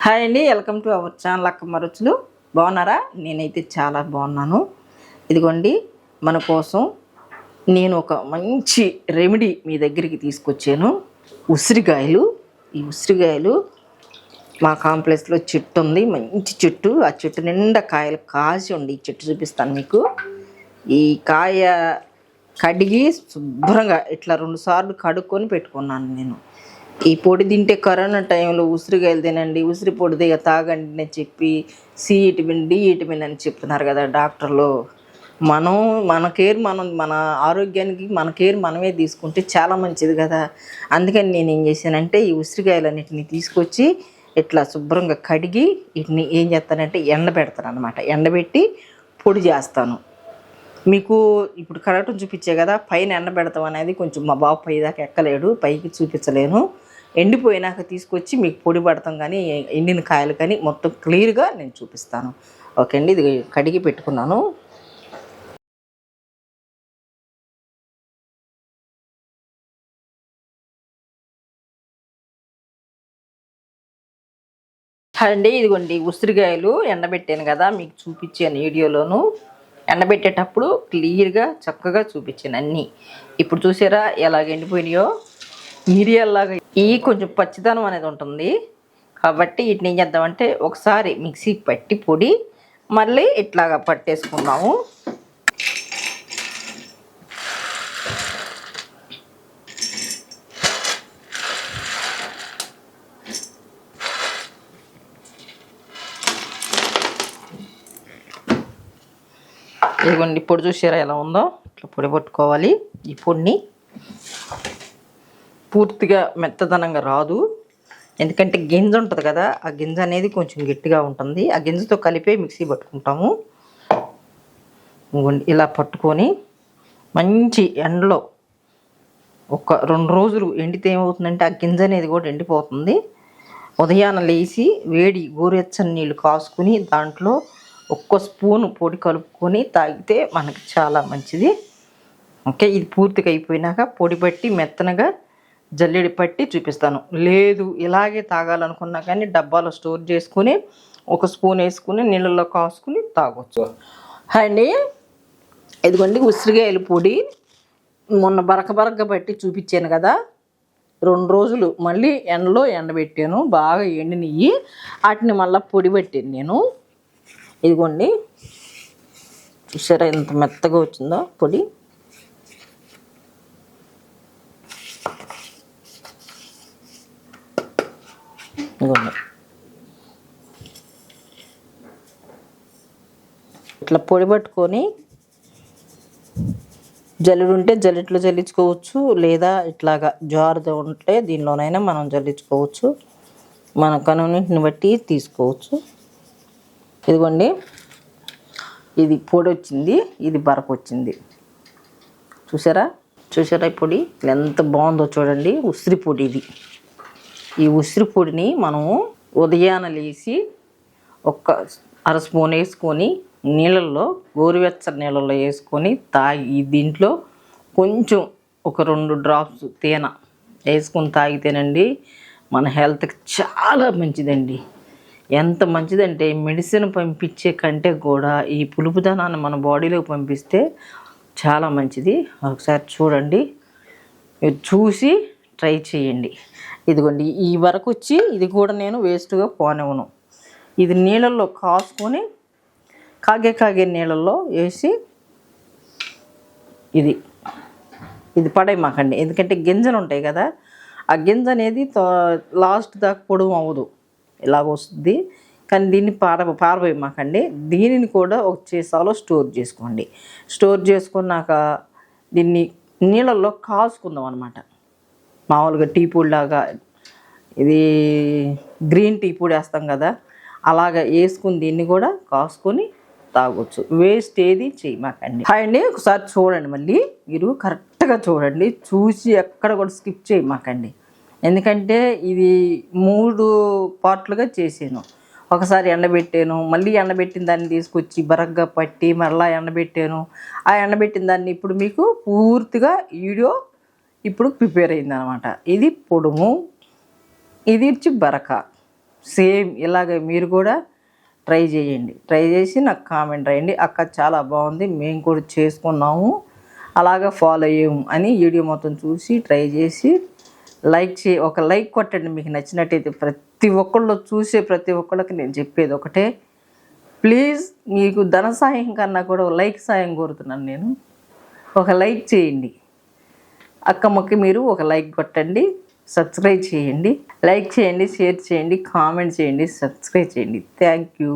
Hi అండి, welcome to our channel Akkamma రుచులు. బాగున్నారా? నేనైతే చాలా బాగున్నాను. ఇదిగోండి, మన కోసం నేను ఒక మంచి రెమెడీ మీ దగ్గరికి తీసుకొచ్చాను. ఉసిరికాయలు. ఈ ఉసిరికాయలు మా కాంప్లెక్స్లో చెట్టు ఉంది, మంచి చెట్టు. ఆ చెట్టు నిండా కాయలు కాసి ఉండి ఈ చెట్టు చూపిస్తాను మీకు. ఈ కాయ కడిగి శుభ్రంగా ఇట్లా 2 సార్లు కడుక్కొని పెట్టుకున్నాను నేను. ఈ పొడి తింటే కరోనా టైంలో ఉసిరికాయలు తినండి, ఉసిరి పొడి తాగండి అని చెప్పి సి విటమిన్, డి విటమిన్ అని చెప్తున్నారు కదా డాక్టర్లు. మన ఆరోగ్యానికి మన కేర్ మనమే తీసుకుంటే చాలా మంచిది కదా. అందుకని నేను ఏం చేశానంటే ఈ ఉసిరికాయలన్నిటిని తీసుకొచ్చి ఇట్లా శుభ్రంగా కడిగి వీటిని ఏం చేస్తానంటే ఎండబెడతాను అనమాట. ఎండబెట్టి పొడి చేస్తాను. మీకు ఇప్పుడు కడగటం చూపించే కదా, పైన ఎండబెడతాం అనేది కొంచెం మా బాబు పై దాకా ఎక్కలేడు, పైకి చూపించలేను. ఎండిపోయినాక తీసుకొచ్చి మీకు పొడి పడతాం, కానీ ఎండిన కాయలు కానీ మొత్తం క్లియర్గా నేను చూపిస్తాను. ఓకే అండి, ఇది కడిగి పెట్టుకున్నాను. అండి ఇదిగోండి, ఉసిరికాయలు ఎండబెట్టాను కదా, మీకు చూపించాను వీడియోలోను. ఎండబెట్టేటప్పుడు క్లియర్గా చక్కగా చూపించాను అన్నీ. ఇప్పుడు చూసారా ఎలాగ ఎండిపోయినాయో, మిరియాల్లాగా. ఈ కొంచెం పచ్చిదనం అనేది ఉంటుంది కాబట్టి వీటిని ఏం చేద్దామంటే ఒకసారి మిక్సీకి పట్టి పొడి మళ్ళీ ఇట్లాగా పట్టేసుకున్నాము. ఇదిగోండి, పొడి చూసారా ఎలా ఉందో, ఇట్లా పొడి పట్టుకోవాలి. ఈ పొడిని పూర్తిగా మెత్తదనంగా రాదు, ఎందుకంటే గింజ ఉంటుంది కదా, ఆ గింజ అనేది కొంచెం గట్టిగా ఉంటుంది. ఆ గింజతో కలిపే మిక్సీ పట్టుకుంటాము. ఇలా పట్టుకొని మంచి ఎండలో ఒక 2 రోజులు ఎండితే ఏమవుతుందంటే ఆ గింజ అనేది కూడా ఎండిపోతుంది. ఉదయాన్నే లేచి వేడి గోరువెచ్చని నీళ్ళు కాసుకుని దాంట్లో 1 స్పూను పొడి కలుపుకొని తాగితే మనకి చాలా మంచిది. ఓకే, ఇది పూర్తిగా అయిపోయినాక పొడి పట్టి మెత్తనగా జల్లెడి పట్టి చూపిస్తాను. లేదు ఇలాగే తాగాలనుకున్నా కానీ డబ్బాలో స్టోర్ చేసుకుని 1 స్పూన్ వేసుకుని నీళ్ళల్లో కాసుకుని తాగొచ్చు. అండి ఇదిగోండి, ఉసిరికాయల పొడి మొన్న బరకగా పట్టి చూపించాను కదా, 2 రోజులు మళ్ళీ ఎండలో ఎండబెట్టాను. బాగా ఎండినవి వాటిని మళ్ళీ పొడి పెట్టాను నేను. ఇదిగోండి, చూసారా ఎంత మెత్తగా వచ్చిందో పొడి. ఇదిగోండి, ఇట్లా పొడి పట్టుకొని జల్లెడు ఉంటే జల్లెట్లో జల్లించుకోవచ్చు, లేదా ఇట్లాగా జారుతో ఉంటే దీనిలోనైనా మనం జల్లించుకోవచ్చు. మన కన్వీనియంట్ని బట్టి తీసుకోవచ్చు. ఇదిగోండి, ఇది పొడి వచ్చింది, ఇది బరక వచ్చింది. చూసారా ఈ పొడి ఎంత బాగుందో చూడండి. ఉసిరి పొడి ఇది. ఈ ఉసిరి పొడిని మనము ఉదయాన్నే లేచి 1/2 స్పూన్ వేసుకొని నీళ్ళల్లో, గోరువెచ్చని నీళ్ళల్లో వేసుకొని తాగి, దీంట్లో కొంచెం ఒక 2 డ్రాప్స్ తేనె వేసుకొని తాగితేనండి మన హెల్త్కి చాలా మంచిదండి. ఎంత మంచిదంటే మెడిసిన్ పంపించే కంటే కూడా ఈ పులుపుదనాన్ని మన బాడీలోకి పంపిస్తే చాలా మంచిది. ఒకసారి చూడండి, మీరు చూసి ట్రై చేయండి. ఇదిగోండి, ఈ వరకు వచ్చి ఇది కూడా నేను వేస్ట్గా పోనివ్వను. ఇది నీళ్ళల్లో కాసుకొని కాగే నీళ్ళల్లో వేసి ఇది పడేయమాకండి, ఎందుకంటే గింజలు ఉంటాయి కదా, ఆ గింజ అనేది లాస్ట్ దాకా పొడవు అవ్వదు, ఇలాగ వస్తుంది. కానీ దీన్ని పారబోయమాకండి. దీనిని కూడా ఒక సీసాలో స్టోర్ చేసుకోండి. స్టోర్ చేసుకున్నాక దీన్ని నీళ్ళల్లో కాసుకుందాం అనమాట. మామూలుగా టీ పొడి లాగా, ఇది గ్రీన్ టీ పొడి వేస్తాం కదా, అలాగా వేసుకుని దీన్ని కూడా కాసుకొని తాగొచ్చు. వేస్ట్ ఏది చేయమాకండి. అండి ఒకసారి చూడండి, మళ్ళీ మీరు కరెక్ట్గా చూడండి, చూసి ఎక్కడ కూడా స్కిప్ చేయమాకండి. ఎందుకంటే ఇది 3 పార్ట్లుగా చేసాను. ఒకసారి ఎండబెట్టాను, మళ్ళీ ఎండబెట్టిన దాన్ని తీసుకొచ్చి బరగ్గా పట్టి మరలా ఎండబెట్టాను. ఆ ఎండబెట్టిన దాన్ని ఇప్పుడు మీకు పూర్తిగా వీడియో ఇప్పుడు ప్రిపేర్ అయిందనమాట. ఇది పొడుము, ఇది వచ్చి బరక. సేమ్ ఇలాగే మీరు కూడా ట్రై చేయండి. ట్రై చేసి నాకు కామెంట్ రాయండి, అక్క చాలా బాగుంది, మేము కూడా చేసుకున్నాము, అలాగా ఫాలో అయ్యాము అని వీడియో మొత్తం చూసి ట్రై చేసి ఒక లైక్ కొట్టండి మీకు నచ్చినట్టయితే. ప్రతి ఒక్కళ్ళు చూసే ప్రతి ఒక్కళ్ళకి నేను చెప్పేది ఒకటే, ప్లీజ్ మీకు ధన సాయం కన్నా కూడా లైక్ సాయం కోరుతున్నాను నేను. ఒక లైక్ చేయండి అక్కమ్మకి, మీరు ఒక లైక్ కొట్టండి, సబ్స్క్రైబ్ చేయండి, లైక్ చేయండి, షేర్ చేయండి, కామెంట్ చేయండి, సబ్స్క్రైబ్ చేయండి. Thank you.